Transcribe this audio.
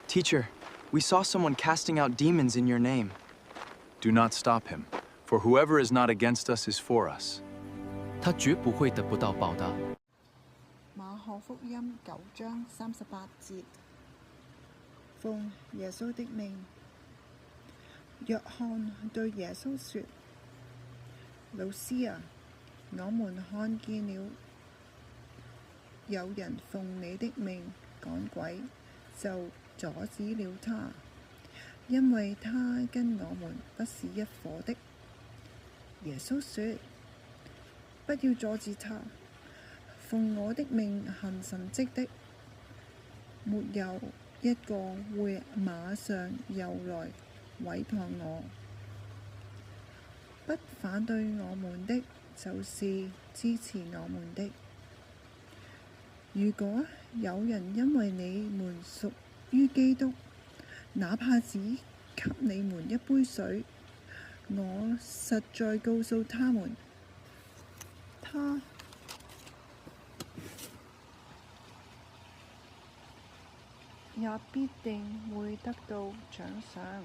Teacher, we saw someone casting out demons in your name. Do not stop him, for whoever is not against us is for us. 他絕不會得不到報答。馬可福音9章38節，奉耶穌的命。約翰對耶穌說：老師啊，我們看見了有人奉你的命趕鬼，就阻止了他，因為他跟我們不是一夥的。耶穌說：不要阻止他，奉我的命行神蹟的，沒有一個會馬上又來毀謗我。不反對我們的，就是支持我們的。如果有人因為你們屬於基督，哪怕只給你們一杯水，我實在告訴他們，他也必定會得到獎賞。